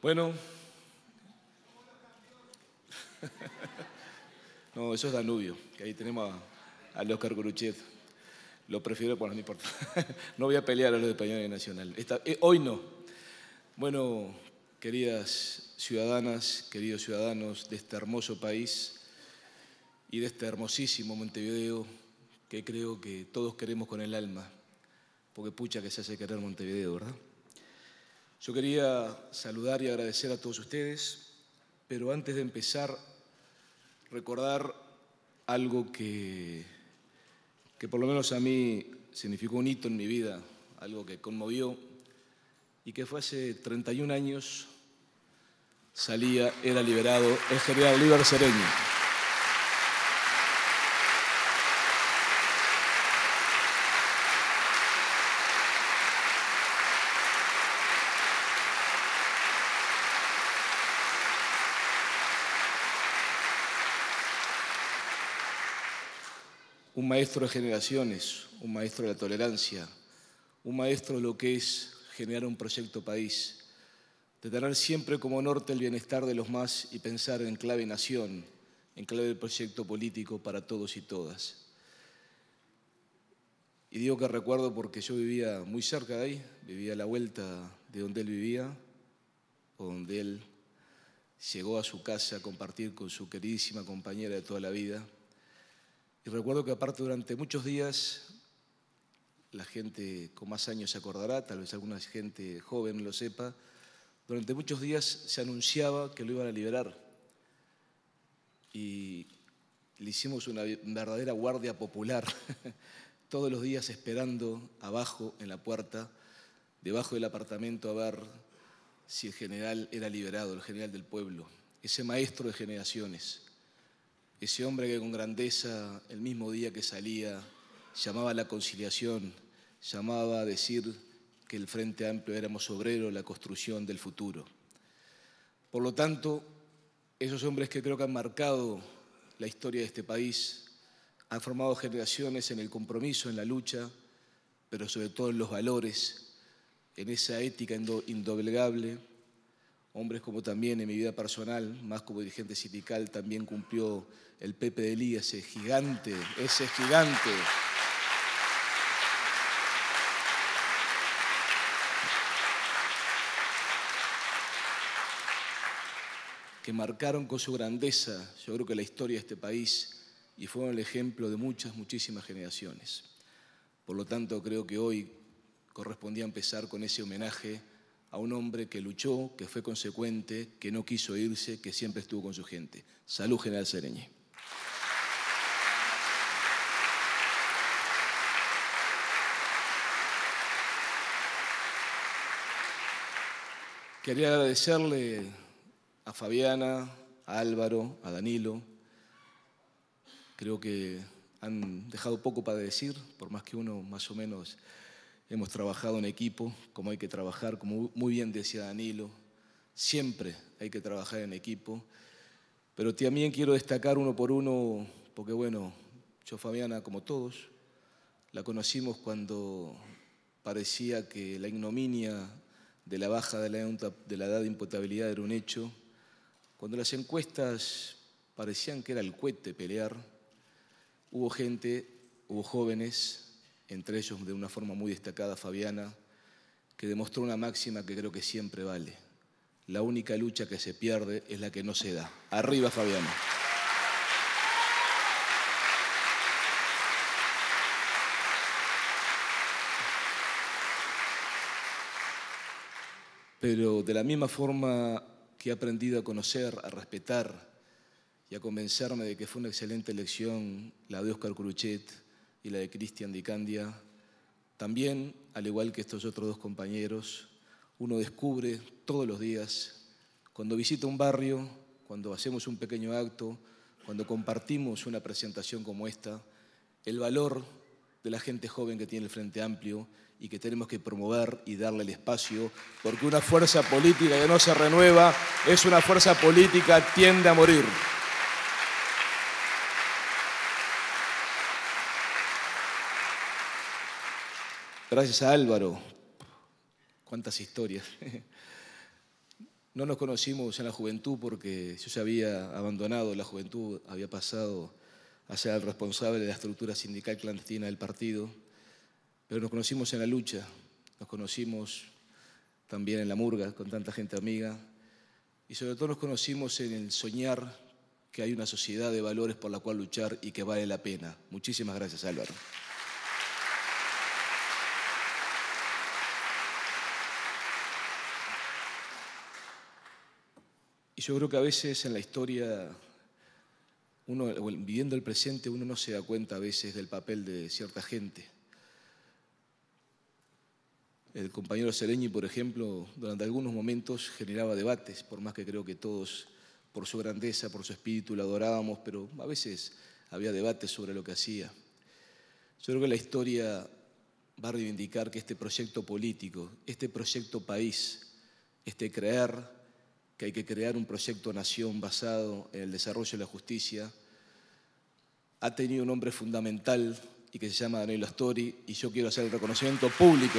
Bueno, no, eso es Danubio, que ahí tenemos al Oscar Curuchet. Lo prefiero, bueno, no importa. No voy a pelear a los de Peñarol Nacional. Hoy no. Bueno, queridas ciudadanas, queridos ciudadanos de este hermoso país y de este hermosísimo Montevideo, que creo que todos queremos con el alma, porque pucha que se hace querer Montevideo, ¿verdad? Yo quería saludar y agradecer a todos ustedes, pero antes de empezar, recordar algo que por lo menos a mí significó un hito en mi vida, algo que conmovió, y que fue hace 31 años, era liberado el general Oliver Sereño. Un maestro de generaciones, un maestro de la tolerancia, un maestro de lo que es generar un proyecto país, de tener siempre como norte el bienestar de los más y pensar en clave nación, en clave del proyecto político para todos y todas. Y digo que recuerdo porque yo vivía muy cerca de ahí, vivía a la vuelta de donde él vivía, o donde él llegó a su casa a compartir con su queridísima compañera de toda la vida. Y recuerdo que aparte durante muchos días, la gente con más años se acordará, tal vez alguna gente joven lo sepa, durante muchos días se anunciaba que lo iban a liberar. Y le hicimos una verdadera guardia popular, todos los días esperando abajo en la puerta, debajo del apartamento, a ver si el general era liberado, el general del pueblo, ese maestro de generaciones. Ese hombre que con grandeza, el mismo día que salía, llamaba a la conciliación, llamaba a decir que el Frente Amplio éramos obreros, la construcción del futuro. Por lo tanto, esos hombres que creo que han marcado la historia de este país, han formado generaciones en el compromiso, en la lucha, pero sobre todo en los valores, en esa ética indoblegable. Hombres como también en mi vida personal, más como dirigente sindical, también cumplió el Pepe de Lía, ese gigante, que marcaron con su grandeza, yo creo que la historia de este país, y fueron el ejemplo de muchísimas generaciones. Por lo tanto, creo que hoy correspondía empezar con ese homenaje a un hombre que luchó, que fue consecuente, que no quiso irse, que siempre estuvo con su gente. Salud, general Sereñi. Quería agradecerle a Fabiana, a Álvaro, a Danilo. Creo que han dejado poco para decir, por más que uno más o menos hemos trabajado en equipo, como hay que trabajar, como muy bien decía Danilo, siempre hay que trabajar en equipo. Pero también quiero destacar uno por uno, porque bueno, yo Fabiana, como todos, la conocimos cuando parecía que la ignominia de la baja de la edad de imputabilidad era un hecho, cuando las encuestas parecían que era el cohete pelear, hubo gente, hubo jóvenes, entre ellos de una forma muy destacada Fabiana, que demostró una máxima que creo que siempre vale. La única lucha que se pierde es la que no se da. Arriba, Fabiana. Pero de la misma forma que he aprendido a conocer, a respetar y a convencerme de que fue una excelente elección la de Oscar Curuchet y la de Cristian Di Candia, también, al igual que estos otros dos compañeros, uno descubre todos los días, cuando visita un barrio, cuando hacemos un pequeño acto, cuando compartimos una presentación como esta, el valor de la gente joven que tiene el Frente Amplio y que tenemos que promover y darle el espacio, porque una fuerza política que no se renueva es una fuerza política que tiende a morir. Gracias a Álvaro. Cuántas historias. No nos conocimos en la juventud porque yo ya había abandonado la juventud, había pasado a ser el responsable de la estructura sindical clandestina del partido, pero nos conocimos en la lucha, nos conocimos también en la murga con tanta gente amiga y sobre todo nos conocimos en el soñar que hay una sociedad de valores por la cual luchar y que vale la pena. Muchísimas gracias, Álvaro. Y yo creo que a veces en la historia, viviendo el presente, uno no se da cuenta a veces del papel de cierta gente. El compañero Sereñi, por ejemplo, durante algunos momentos generaba debates, por más que creo que todos, por su grandeza, por su espíritu, lo adorábamos, pero a veces había debates sobre lo que hacía. Yo creo que la historia va a reivindicar que este proyecto político, este proyecto país, creer que hay que crear un proyecto nación basado en el desarrollo de la justicia, ha tenido un hombre fundamental y que se llama Danilo Astori, y yo quiero hacer el reconocimiento público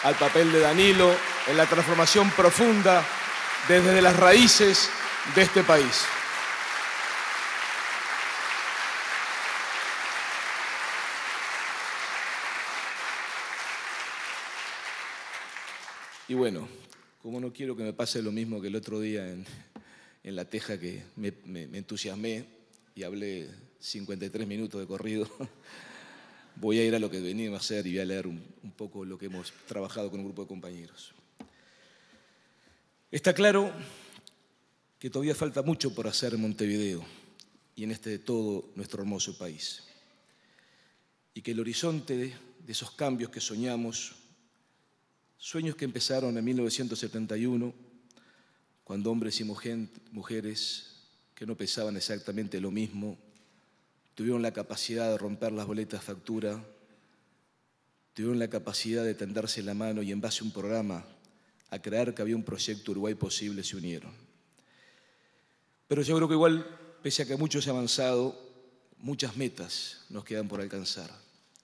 al papel de Danilo en la transformación profunda desde las raíces de este país. Y bueno, como no quiero que me pase lo mismo que el otro día en La Teja, que me entusiasmé y hablé 53 minutos de corrido, voy a ir a lo que venimos a hacer y voy a leer un poco lo que hemos trabajado con un grupo de compañeros. Está claro que todavía falta mucho por hacer en Montevideo y en de todo nuestro hermoso país. Y que el horizonte de esos cambios que soñamos, sueños que empezaron en 1971, cuando hombres y mujeres que no pensaban exactamente lo mismo, tuvieron la capacidad de romper las boletas de factura, tuvieron la capacidad de tenderse la mano y en base a un programa, a creer que había un proyecto Uruguay posible, se unieron. Pero yo creo que igual, pese a que mucho se ha avanzado, muchas metas nos quedan por alcanzar,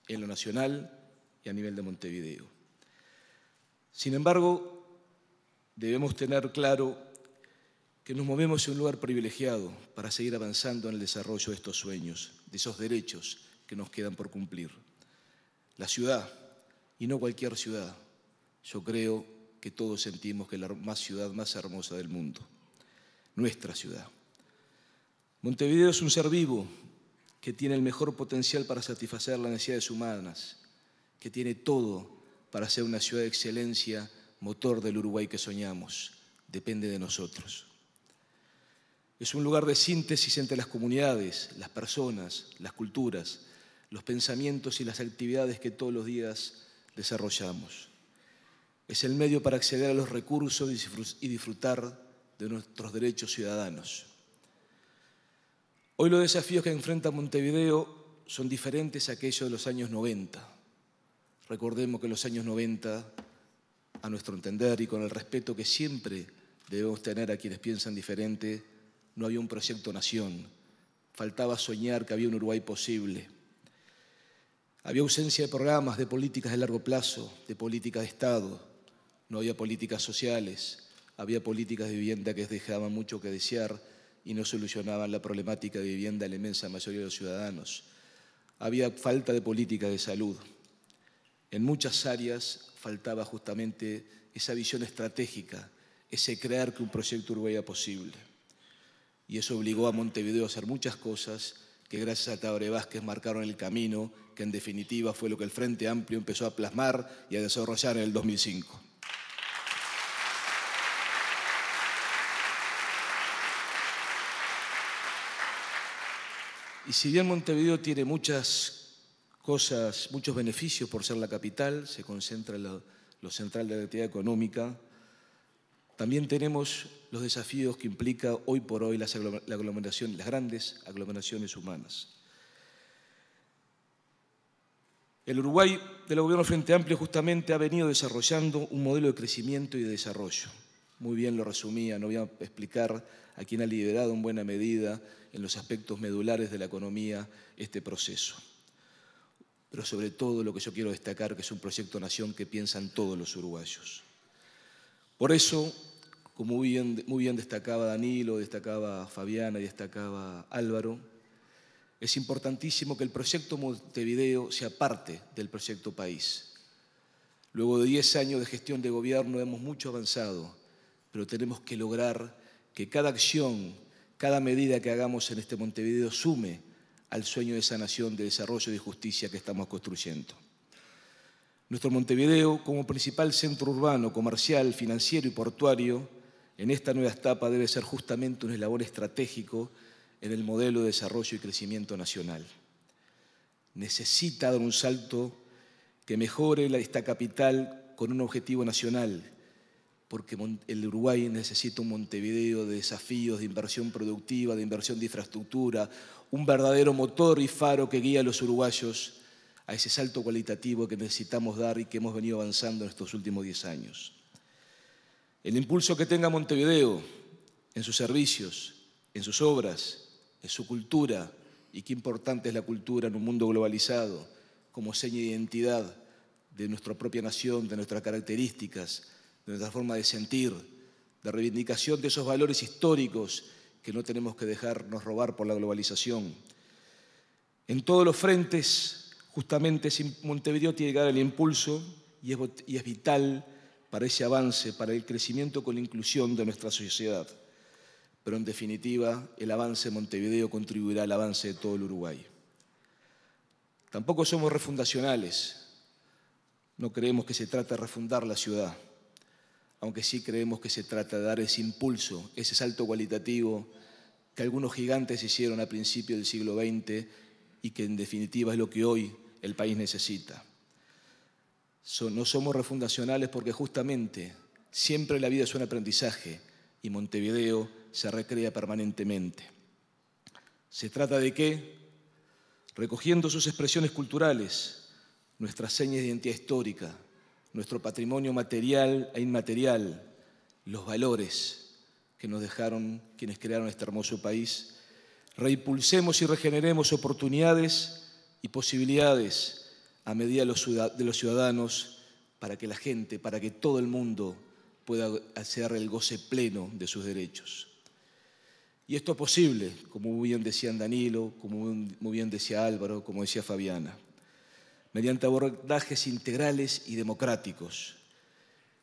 en lo nacional y a nivel de Montevideo. Sin embargo, debemos tener claro que nos movemos en un lugar privilegiado para seguir avanzando en el desarrollo de estos sueños, de esos derechos que nos quedan por cumplir. La ciudad, y no cualquier ciudad, yo creo que todos sentimos que es la ciudad más hermosa del mundo, nuestra ciudad. Montevideo es un ser vivo que tiene el mejor potencial para satisfacer las necesidades humanas, que tiene todo para ser una ciudad de excelencia, motor del Uruguay que soñamos. Depende de nosotros. Es un lugar de síntesis entre las comunidades, las personas, las culturas, los pensamientos y las actividades que todos los días desarrollamos. Es el medio para acceder a los recursos y disfrutar de nuestros derechos ciudadanos. Hoy los desafíos que enfrenta Montevideo son diferentes a aquellos de los años 90. Recordemos que en los años 90, a nuestro entender y con el respeto que siempre debemos tener a quienes piensan diferente, no había un proyecto nación. Faltaba soñar que había un Uruguay posible. Había ausencia de programas, de políticas de largo plazo, de políticas de Estado. No había políticas sociales, había políticas de vivienda que dejaban mucho que desear y no solucionaban la problemática de vivienda de la inmensa mayoría de los ciudadanos. Había falta de política de salud. En muchas áreas faltaba justamente esa visión estratégica, ese creer que un proyecto Uruguay era posible. Y eso obligó a Montevideo a hacer muchas cosas que gracias a Tabaré Vázquez marcaron el camino, que en definitiva fue lo que el Frente Amplio empezó a plasmar y a desarrollar en el 2005. Y si bien Montevideo tiene muchas cosas, muchos beneficios por ser la capital, se concentra en lo central de la actividad económica, también tenemos los desafíos que implica hoy por hoy las grandes aglomeraciones humanas. El Uruguay del gobierno Frente Amplio justamente ha venido desarrollando un modelo de crecimiento y de desarrollo. Muy bien lo resumía, no voy a explicar a quién ha liderado en buena medida en los aspectos medulares de la economía este proceso. Pero sobre todo lo que yo quiero destacar que es un proyecto nación que piensan todos los uruguayos. Por eso, como muy bien destacaba Danilo, destacaba Fabiana y destacaba Álvaro, es importantísimo que el proyecto Montevideo sea parte del proyecto país. Luego de 10 años de gestión de gobierno hemos mucho avanzado, pero tenemos que lograr que cada acción, cada medida que hagamos en este Montevideo sume al sueño de sanación, de desarrollo y de justicia que estamos construyendo. Nuestro Montevideo, como principal centro urbano, comercial, financiero y portuario, en esta nueva etapa debe ser justamente un eslabón estratégico en el modelo de desarrollo y crecimiento nacional. Necesita dar un salto que mejore esta capital con un objetivo nacional, porque el Uruguay necesita un Montevideo de desafíos, de inversión productiva, de inversión de infraestructura, un verdadero motor y faro que guíe a los uruguayos a ese salto cualitativo que necesitamos dar y que hemos venido avanzando en estos últimos 10 años. El impulso que tenga Montevideo en sus servicios, en sus obras, en su cultura, y qué importante es la cultura en un mundo globalizado, como seña de identidad de nuestra propia nación, de nuestras características, de nuestra forma de sentir, de reivindicación de esos valores históricos que no tenemos que dejarnos robar por la globalización. En todos los frentes, justamente Montevideo tiene que dar el impulso y es vital para ese avance, para el crecimiento con la inclusión de nuestra sociedad. Pero en definitiva, el avance de Montevideo contribuirá al avance de todo el Uruguay. Tampoco somos refundacionales. No creemos que se trata de refundar la ciudad, aunque sí creemos que se trata de dar ese impulso, ese salto cualitativo que algunos gigantes hicieron a principios del siglo XX y que en definitiva es lo que hoy el país necesita. No somos refundacionales porque justamente siempre la vida es un aprendizaje y Montevideo se recrea permanentemente. ¿Se trata de qué? Recogiendo sus expresiones culturales, nuestras señas de identidad histórica, nuestro patrimonio material e inmaterial, los valores que nos dejaron quienes crearon este hermoso país, reimpulsemos y regeneremos oportunidades y posibilidades a medida de los ciudadanos para que la gente, para que todo el mundo pueda hacer el goce pleno de sus derechos. Y esto es posible, como muy bien decían Danilo, como muy bien decía Álvaro, como decía Fabiana, mediante abordajes integrales y democráticos.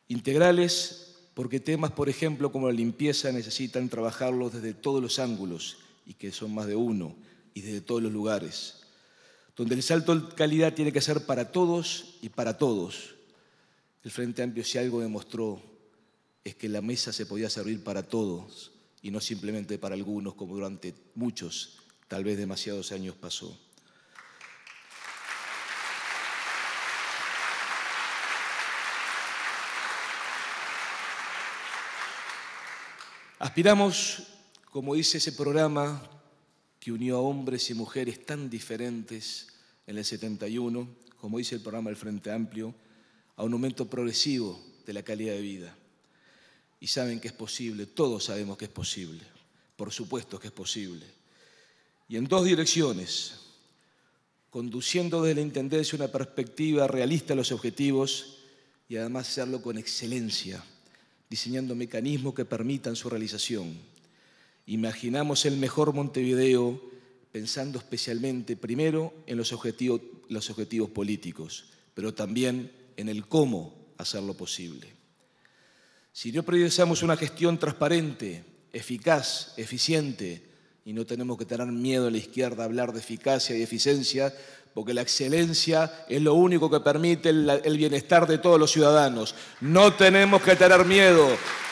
Integrales porque temas, por ejemplo, como la limpieza necesitan trabajarlos desde todos los ángulos, y que son más de uno, y desde todos los lugares, donde el salto de calidad tiene que ser para todos y para todos. El Frente Amplio, si algo demostró, es que la mesa se podía servir para todos y no simplemente para algunos, como durante muchos, tal vez demasiados años pasó. Aspiramos, como dice ese programa, que unió a hombres y mujeres tan diferentes en el 71, como dice el programa del Frente Amplio, a un aumento progresivo de la calidad de vida. Y saben que es posible, todos sabemos que es posible, por supuesto que es posible. Y en dos direcciones, conduciendo desde la Intendencia una perspectiva realista de los objetivos y además hacerlo con excelencia, diseñando mecanismos que permitan su realización. Imaginamos el mejor Montevideo pensando especialmente, primero, en los objetivos políticos, pero también en el cómo hacerlo posible. Si no priorizamos una gestión transparente, eficaz, eficiente, y no tenemos que tener miedo a la izquierda a hablar de eficacia y eficiencia, porque la excelencia es lo único que permite el bienestar de todos los ciudadanos. No tenemos que tener miedo,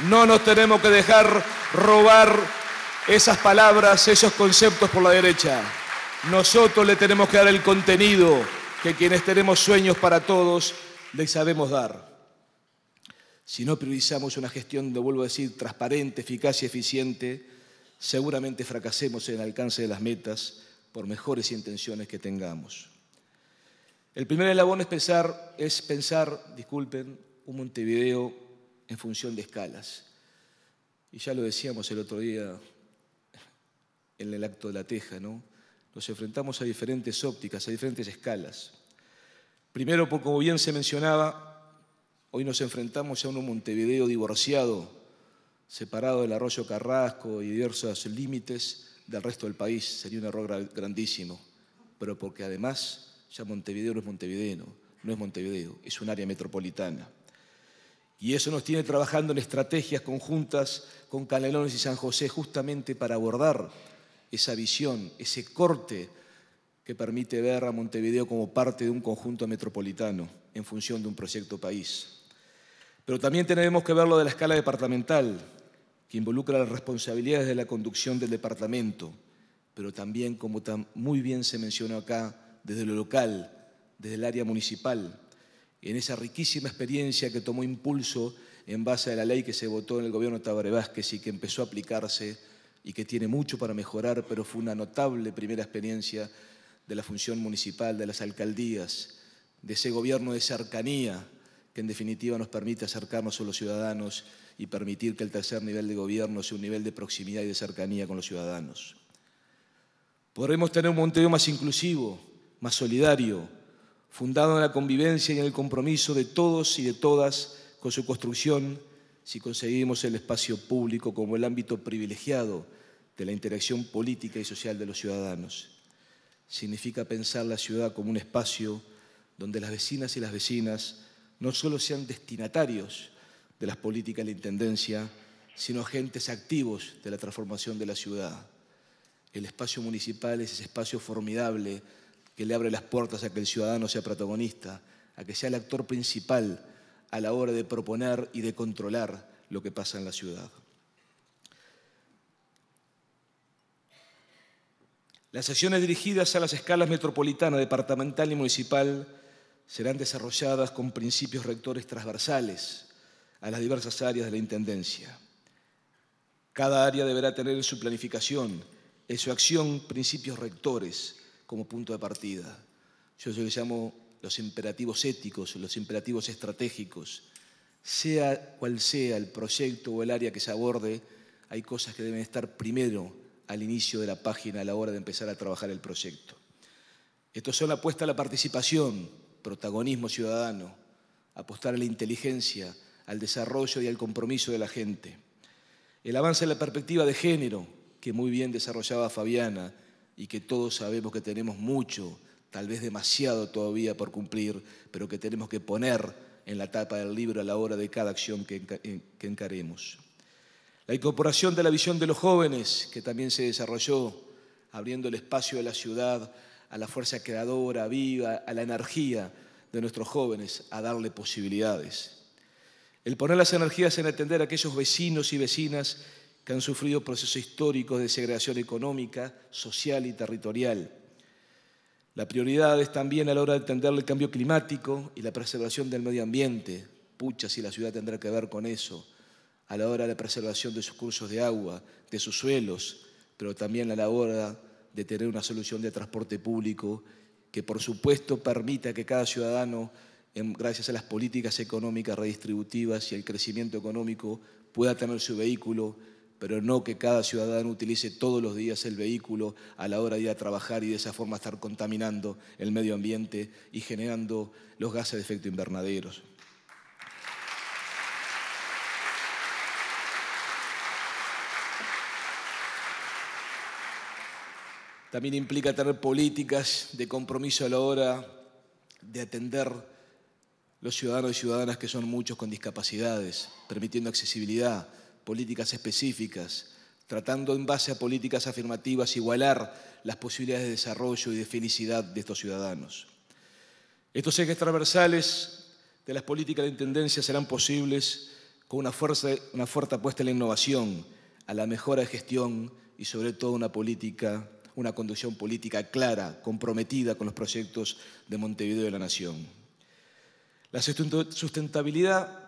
no nos tenemos que dejar robar esas palabras, esos conceptos por la derecha. Nosotros le tenemos que dar el contenido que quienes tenemos sueños para todos les sabemos dar. Si no priorizamos una gestión, lo vuelvo a decir, transparente, eficaz y eficiente, seguramente fracasemos en el alcance de las metas por mejores intenciones que tengamos. El primer eslabón es pensar, un Montevideo en función de escalas. Y ya lo decíamos el otro día en el acto de La Teja, ¿no? Nos enfrentamos a diferentes ópticas, a diferentes escalas. Primero, porque como bien se mencionaba, hoy nos enfrentamos a un Montevideo divorciado separado del arroyo Carrasco y diversos límites del resto del país. Sería un error grandísimo, pero porque además ya Montevideo no es Montevideo, no es Montevideo, es un área metropolitana. Y eso nos tiene trabajando en estrategias conjuntas con Canelones y San José justamente para abordar esa visión, ese corte que permite ver a Montevideo como parte de un conjunto metropolitano en función de un proyecto país. Pero también tenemos que verlo de la escala departamental, que involucra las responsabilidades de la conducción del departamento, pero también, como muy bien se mencionó acá, desde lo local, desde el área municipal, en esa riquísima experiencia que tomó impulso en base a la ley que se votó en el gobierno de Tabaré Vázquez y que empezó a aplicarse y que tiene mucho para mejorar, pero fue una notable primera experiencia de la función municipal, de las alcaldías, de ese gobierno de cercanía que en definitiva nos permite acercarnos a los ciudadanos y permitir que el tercer nivel de gobierno sea un nivel de proximidad y de cercanía con los ciudadanos. Podremos tener un Montevideo más inclusivo, más solidario, fundado en la convivencia y en el compromiso de todos y de todas con su construcción, si conseguimos el espacio público como el ámbito privilegiado de la interacción política y social de los ciudadanos. Significa pensar la ciudad como un espacio donde las vecinas y las vecinas no solo sean destinatarios de las políticas de la Intendencia, sino agentes activos de la transformación de la ciudad. El espacio municipal es ese espacio formidable que le abre las puertas a que el ciudadano sea protagonista, a que sea el actor principal a la hora de proponer y de controlar lo que pasa en la ciudad. Las acciones dirigidas a las escalas metropolitana, departamental y municipal serán desarrolladas con principios rectores transversales a las diversas áreas de la Intendencia. Cada área deberá tener en su planificación, en su acción, principios rectores como punto de partida. Yo les llamo los imperativos éticos, los imperativos estratégicos. Sea cual sea el proyecto o el área que se aborde, hay cosas que deben estar primero al inicio de la página a la hora de empezar a trabajar el proyecto. Estos son la apuesta a la participación, protagonismo ciudadano, apostar a la inteligencia, al desarrollo y al compromiso de la gente. El avance en la perspectiva de género, que muy bien desarrollaba Fabiana y que todos sabemos que tenemos mucho, tal vez demasiado todavía por cumplir, pero que tenemos que poner en la tapa del libro a la hora de cada acción que encaremos. La incorporación de la visión de los jóvenes, que también se desarrolló, abriendo el espacio de la ciudad a la fuerza creadora, viva, a la energía de nuestros jóvenes, a darle posibilidades. El poner las energías en atender a aquellos vecinos y vecinas que han sufrido procesos históricos de segregación económica, social y territorial. La prioridad es también a la hora de entender el cambio climático y la preservación del medio ambiente. Pucha, si la ciudad tendrá que ver con eso. A la hora de la preservación de sus cursos de agua, de sus suelos, pero también a la hora de tener una solución de transporte público que, por supuesto, permita que cada ciudadano, gracias a las políticas económicas redistributivas y el crecimiento económico, pueda tener su vehículo, pero no que cada ciudadano utilice todos los días el vehículo a la hora de ir a trabajar y de esa forma estar contaminando el medio ambiente y generando los gases de efecto invernadero. También implica tener políticas de compromiso a la hora de atender los ciudadanos y ciudadanas que son muchos con discapacidades, permitiendo accesibilidad, políticas específicas, tratando en base a políticas afirmativas igualar las posibilidades de desarrollo y de felicidad de estos ciudadanos. Estos ejes transversales de las políticas de Intendencia serán posibles con una fuerte apuesta en la innovación, a la mejora de gestión y sobre todo una conducción política clara, comprometida con los proyectos de Montevideo y de la Nación. La sustentabilidad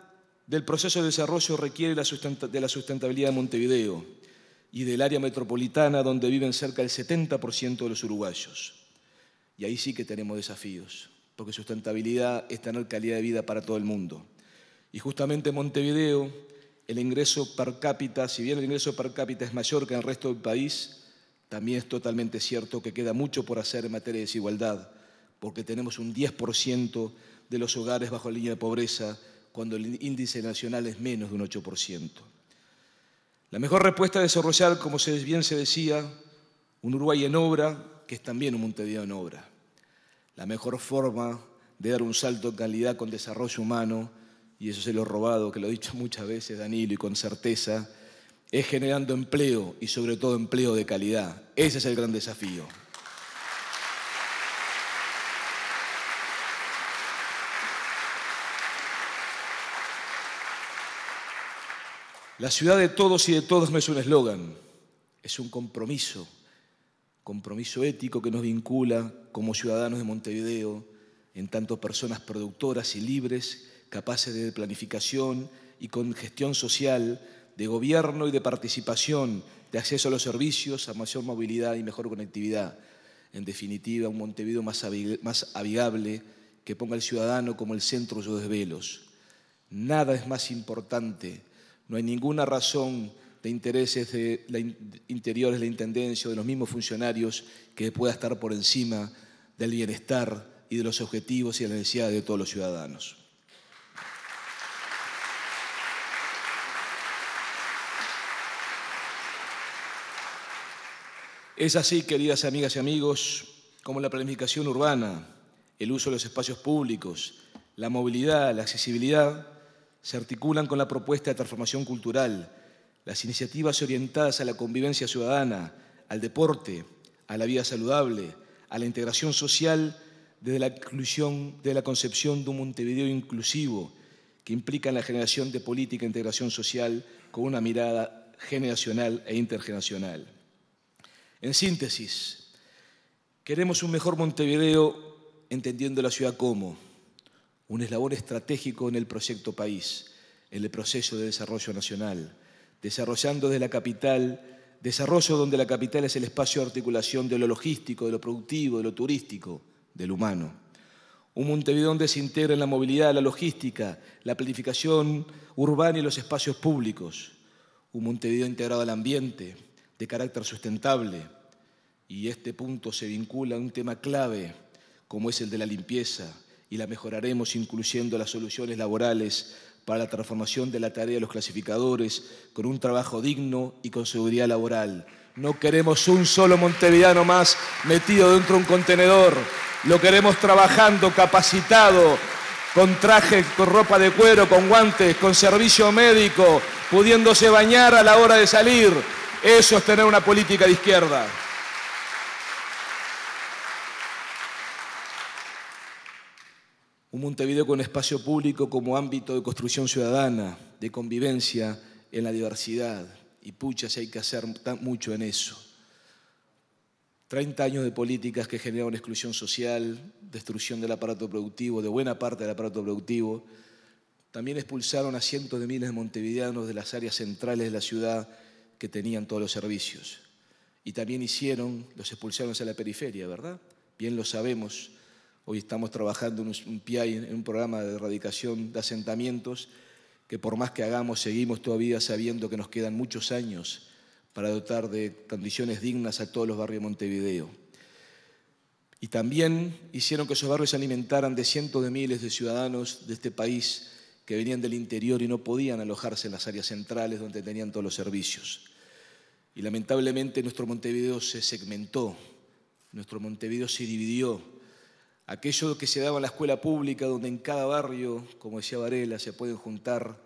del proceso de desarrollo requiere de la sustentabilidad de Montevideo y del área metropolitana donde viven cerca del 70% de los uruguayos. Y ahí sí que tenemos desafíos, porque sustentabilidad es tener calidad de vida para todo el mundo. Y justamente en Montevideo, el ingreso per cápita, si bien el ingreso per cápita es mayor que en el resto del país, también es totalmente cierto que queda mucho por hacer en materia de desigualdad, porque tenemos un 10% de los hogares bajo la línea de pobreza, cuando el índice nacional es menos de un 8%. La mejor respuesta es desarrollar, como bien se decía, un Uruguay en obra, que es también un Montevideo en obra. La mejor forma de dar un salto en calidad con desarrollo humano, y eso se lo he robado, que lo he dicho muchas veces, Danilo, y con certeza, es generando empleo y sobre todo empleo de calidad. Ese es el gran desafío. La ciudad de todos y de todas no es un eslogan, es un compromiso ético que nos vincula como ciudadanos de Montevideo, en tanto personas productoras y libres, capaces de planificación y con gestión social, de gobierno y de participación, de acceso a los servicios, a mayor movilidad y mejor conectividad. En definitiva, un Montevideo más amigable, que ponga al ciudadano como el centro de sus desvelos. Nada es más importante. No hay ninguna razón de intereses interiores de la Intendencia o de los mismos funcionarios que pueda estar por encima del bienestar y de los objetivos y de las necesidades de todos los ciudadanos. Es así, queridas amigas y amigos, como la planificación urbana, el uso de los espacios públicos, la movilidad, la accesibilidad, se articulan con la propuesta de transformación cultural, las iniciativas orientadas a la convivencia ciudadana, al deporte, a la vida saludable, a la integración social desde la inclusión de la concepción de un Montevideo inclusivo que implica la generación de política de integración social con una mirada generacional e intergeneracional. En síntesis, queremos un mejor Montevideo entendiendo la ciudad como un eslabón estratégico en el proyecto país, en el proceso de desarrollo nacional, desarrollando desde la capital, desarrollo donde la capital es el espacio de articulación de lo logístico, de lo productivo, de lo turístico, del humano. Un Montevideo donde se integra en la movilidad, la logística, la planificación urbana y los espacios públicos. Un Montevideo integrado al ambiente, de carácter sustentable. Y este punto se vincula a un tema clave, como es el de la limpieza, y la mejoraremos incluyendo las soluciones laborales para la transformación de la tarea de los clasificadores con un trabajo digno y con seguridad laboral. No queremos un solo montevideano más metido dentro de un contenedor. Lo queremos trabajando, capacitado, con traje, con ropa de cuero, con guantes, con servicio médico, pudiéndose bañar a la hora de salir. Eso es tener una política de izquierda. Un Montevideo con espacio público como ámbito de construcción ciudadana, de convivencia en la diversidad. Y pucha, si hay que hacer mucho en eso. 30 años de políticas que generaron exclusión social, destrucción del aparato productivo, de buena parte del aparato productivo. También expulsaron a cientos de miles de montevideanos de las áreas centrales de la ciudad que tenían todos los servicios. Y también los expulsaron hacia la periferia, ¿verdad? Bien lo sabemos. Hoy estamos trabajando en un PIAI, en un programa de erradicación de asentamientos, que por más que hagamos, seguimos todavía sabiendo que nos quedan muchos años para dotar de condiciones dignas a todos los barrios de Montevideo. Y también hicieron que esos barrios se alimentaran de cientos de miles de ciudadanos de este país que venían del interior y no podían alojarse en las áreas centrales donde tenían todos los servicios. Y lamentablemente nuestro Montevideo se segmentó, nuestro Montevideo se dividió. Aquello que se daba en la escuela pública, donde en cada barrio, como decía Varela, se pueden juntar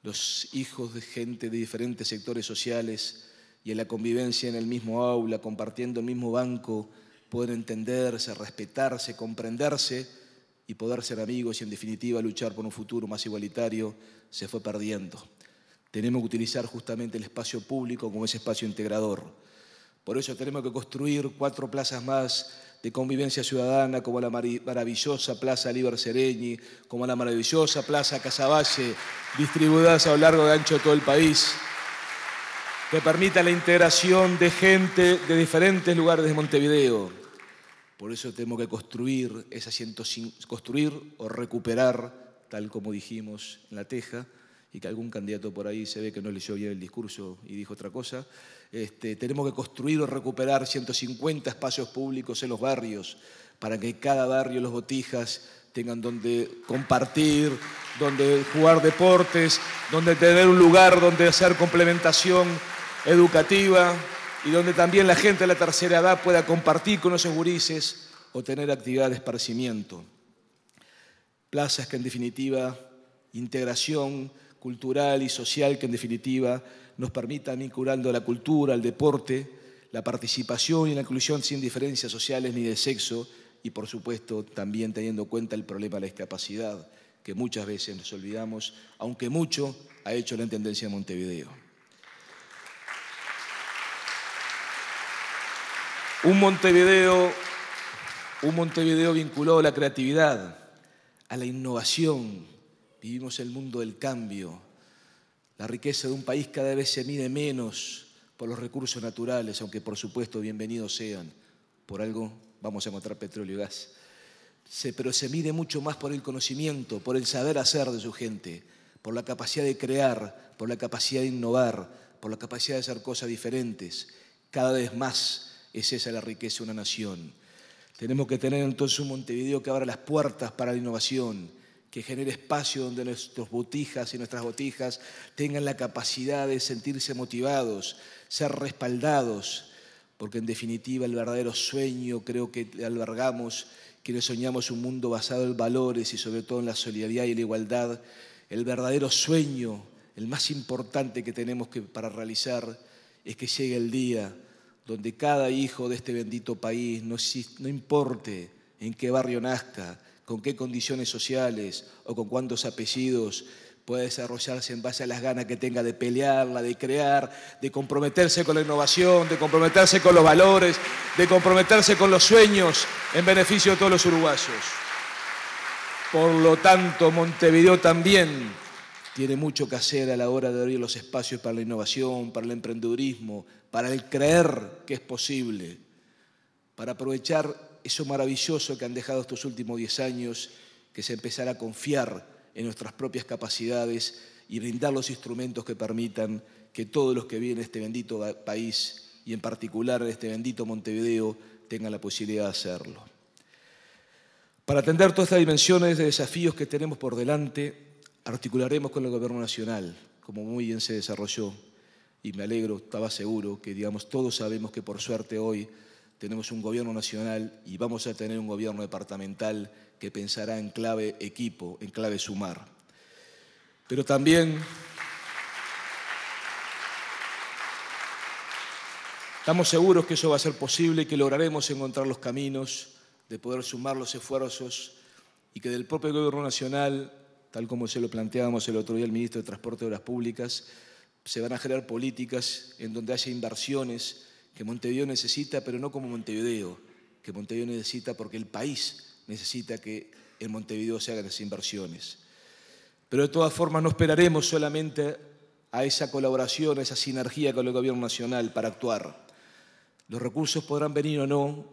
los hijos de gente de diferentes sectores sociales y en la convivencia en el mismo aula, compartiendo el mismo banco, poder entenderse, respetarse, comprenderse y poder ser amigos y en definitiva luchar por un futuro más igualitario, se fue perdiendo. Tenemos que utilizar justamente el espacio público como ese espacio integrador. Por eso tenemos que construir 4 plazas más de convivencia ciudadana, como la maravillosa Plaza Líber Seregni, como la maravillosa Plaza Casaballe, distribuidas a lo largo y ancho de todo el país, que permita la integración de gente de diferentes lugares de Montevideo. Por eso tenemos que construir o recuperar, tal como dijimos en La Teja, y que algún candidato por ahí se ve que no leyó bien el discurso y dijo otra cosa. Tenemos que construir o recuperar 150 espacios públicos en los barrios para que cada barrio, los botijas, tengan donde compartir, donde jugar deportes, donde tener un lugar donde hacer complementación educativa y donde también la gente de la tercera edad pueda compartir con esos gurises o tener actividad de esparcimiento. Plazas que en definitiva, integración cultural y social que en definitiva nos permitan ir curando la cultura, el deporte, la participación y la inclusión sin diferencias sociales ni de sexo y por supuesto también teniendo en cuenta el problema de la discapacidad que muchas veces nos olvidamos, aunque mucho ha hecho la Intendencia de Montevideo. Un Montevideo vinculado a la creatividad, a la innovación. Vivimos el mundo del cambio. La riqueza de un país cada vez se mide menos por los recursos naturales, aunque por supuesto bienvenidos sean. Por algo vamos a encontrar petróleo y gas. Pero se mide mucho más por el conocimiento, por el saber hacer de su gente, por la capacidad de crear, por la capacidad de innovar, por la capacidad de hacer cosas diferentes. Cada vez más es esa la riqueza de una nación. Tenemos que tener entonces un Montevideo que abra las puertas para la innovación, que genere espacio donde nuestros botijas y nuestras botijas tengan la capacidad de sentirse motivados, ser respaldados, porque en definitiva el verdadero sueño creo que albergamos quienes soñamos un mundo basado en valores y sobre todo en la solidaridad y la igualdad. El verdadero sueño, el más importante que tenemos para realizar, es que llegue el día donde cada hijo de este bendito país, no importe en qué barrio nazca, con qué condiciones sociales o con cuántos apellidos, pueda desarrollarse en base a las ganas que tenga de pelearla, de crear, de comprometerse con la innovación, de comprometerse con los valores, de comprometerse con los sueños en beneficio de todos los uruguayos. Por lo tanto, Montevideo también tiene mucho que hacer a la hora de abrir los espacios para la innovación, para el emprendedurismo, para el creer que es posible, para aprovechar eso maravilloso que han dejado estos últimos 10 años, que es empezar a confiar en nuestras propias capacidades y brindar los instrumentos que permitan que todos los que viven en este bendito país y en particular en este bendito Montevideo tengan la posibilidad de hacerlo. Para atender todas estas dimensiones de desafíos que tenemos por delante, articularemos con el Gobierno Nacional, como muy bien se desarrolló, y me alegro, estaba seguro, que todos sabemos que por suerte hoy tenemos un Gobierno Nacional y vamos a tener un Gobierno departamental que pensará en clave equipo, en clave sumar. Pero también estamos seguros que eso va a ser posible y que lograremos encontrar los caminos de poder sumar los esfuerzos y que del propio Gobierno Nacional, tal como se lo planteábamos el otro día al Ministro de Transporte y Obras Públicas, se van a generar políticas en donde haya inversiones que Montevideo necesita, pero no como Montevideo, que Montevideo necesita porque el país necesita que en Montevideo se hagan esas inversiones. Pero de todas formas no esperaremos solamente a esa colaboración, a esa sinergia con el Gobierno Nacional para actuar. Los recursos podrán venir o no,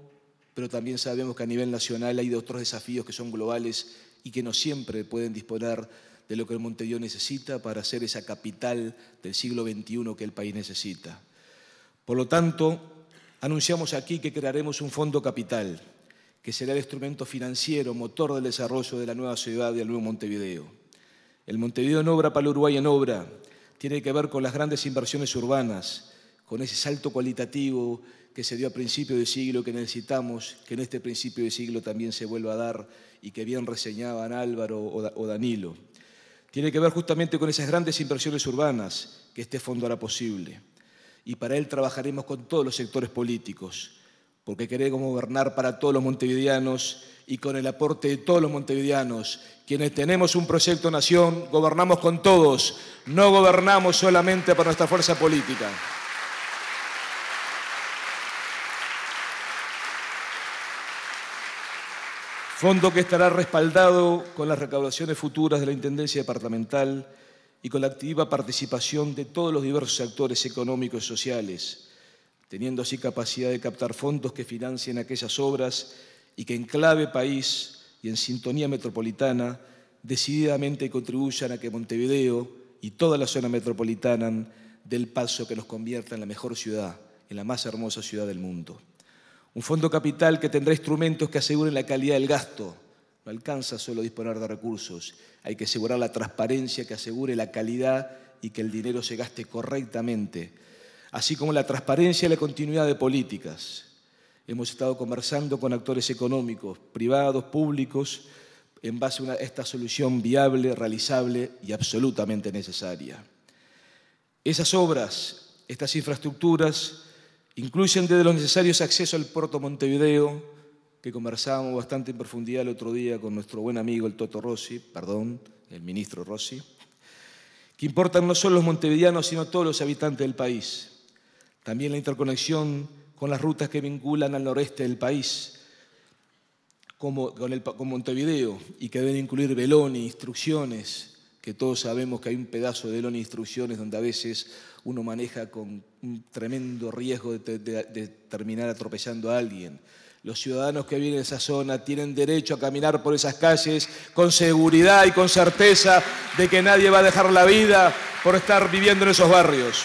pero también sabemos que a nivel nacional hay otros desafíos que son globales y que no siempre pueden disponer de lo que el Montevideo necesita para ser esa capital del siglo XXI que el país necesita. Por lo tanto, anunciamos aquí que crearemos un fondo capital, que será el instrumento financiero, motor del desarrollo de la nueva ciudad y del nuevo Montevideo. El Montevideo en obra para el Uruguay en obra tiene que ver con las grandes inversiones urbanas, con ese salto cualitativo que se dio a principio de siglo, que necesitamos que en este principio de siglo también se vuelva a dar y que bien reseñaban Álvaro o Danilo. Tiene que ver justamente con esas grandes inversiones urbanas que este fondo hará posible. Y para él trabajaremos con todos los sectores políticos, porque queremos gobernar para todos los montevideanos y con el aporte de todos los montevideanos. Quienes tenemos un proyecto nación, gobernamos con todos, no gobernamos solamente para nuestra fuerza política. Fondo que estará respaldado con las recaudaciones futuras de la Intendencia Departamental y con la activa participación de todos los diversos actores económicos y sociales, teniendo así capacidad de captar fondos que financien aquellas obras y que en clave país y en sintonía metropolitana decididamente contribuyan a que Montevideo y toda la zona metropolitana dé el paso que nos convierta en la mejor ciudad, en la más hermosa ciudad del mundo. Un fondo capital que tendrá instrumentos que aseguren la calidad del gasto, No alcanza solo disponer de recursos, hay que asegurar la transparencia que asegure la calidad y que el dinero se gaste correctamente, así como la transparencia y la continuidad de políticas. Hemos estado conversando con actores económicos, privados, públicos, en base a esta solución viable, realizable y absolutamente necesaria. Esas obras, estas infraestructuras, incluyen desde los necesarios accesos al puerto Montevideo, que conversábamos bastante en profundidad el otro día con nuestro buen amigo el ministro Rossi, que importan no solo los montevideanos, sino todos los habitantes del país. También la interconexión con las rutas que vinculan al noreste del país, con Montevideo, y que deben incluir Beloni, Instrucciones, que todos sabemos que hay un pedazo de Beloni Instrucciones donde a veces uno maneja con un tremendo riesgo de terminar atropellando a alguien. Los ciudadanos que viven en esa zona tienen derecho a caminar por esas calles con seguridad y con certeza de que nadie va a dejar la vida por estar viviendo en esos barrios.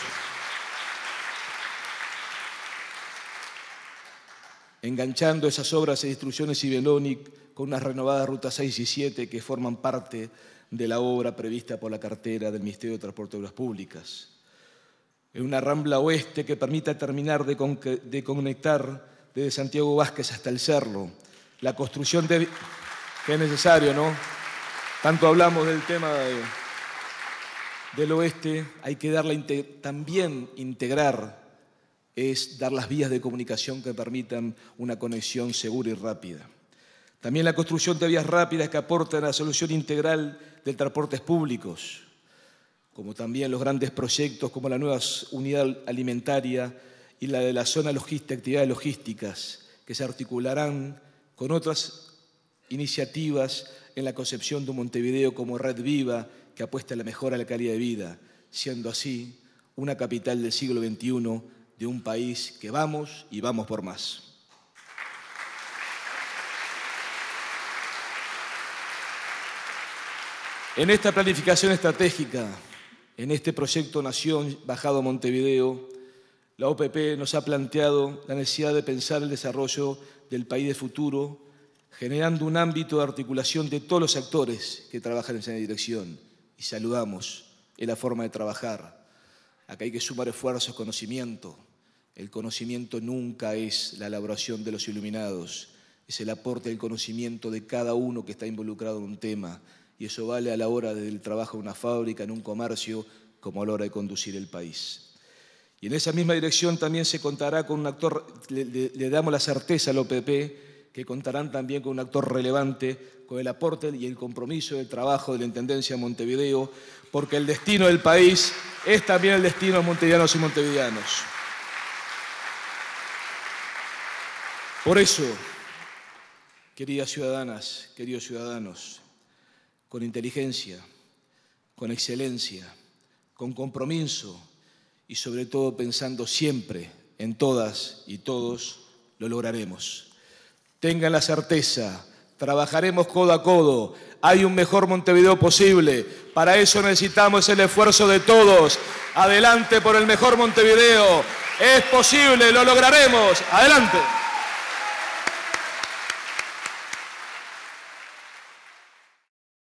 Enganchando esas obras de Instrucciones y Beloni con unas renovadas rutas 6 y 7 que forman parte de la obra prevista por la cartera del Ministerio de Transporte y Obras Públicas. En una rambla oeste que permita terminar de conectar desde Santiago Vázquez hasta el Cerro. La construcción que es necesario, ¿no? Tanto hablamos del tema del oeste, hay que también integrar, es dar las vías de comunicación que permitan una conexión segura y rápida. También la construcción de vías rápidas que aportan a la solución integral de transportes públicos, como también los grandes proyectos como la nueva unidad alimentaria y la de la zona logística, actividades logísticas, que se articularán con otras iniciativas en la concepción de un Montevideo como red viva que apuesta a la mejora de la calidad de vida, siendo así una capital del siglo XXI de un país que vamos y vamos por más. En esta planificación estratégica, en este proyecto Nación Bajado a Montevideo, la OPP nos ha planteado la necesidad de pensar el desarrollo del país de futuro, generando un ámbito de articulación de todos los actores que trabajan en esa dirección. Y saludamos en la forma de trabajar. Acá hay que sumar esfuerzos, conocimiento. El conocimiento nunca es la elaboración de los iluminados, es el aporte del conocimiento de cada uno que está involucrado en un tema. Y eso vale a la hora del trabajo en una fábrica, en un comercio, como a la hora de conducir el país. Y en esa misma dirección también se contará con un actor, le damos la certeza al OPP, que contarán también con un actor relevante, con el aporte y el compromiso del trabajo de la Intendencia de Montevideo, porque el destino del país es también el destino de montevideanos y montevideanos. Por eso, queridas ciudadanas, queridos ciudadanos, con inteligencia, con excelencia, con compromiso, y sobre todo pensando siempre en todas y todos, lo lograremos. Tengan la certeza, trabajaremos codo a codo, hay un mejor Montevideo posible, para eso necesitamos el esfuerzo de todos. Adelante por el mejor Montevideo, es posible, lo lograremos, adelante.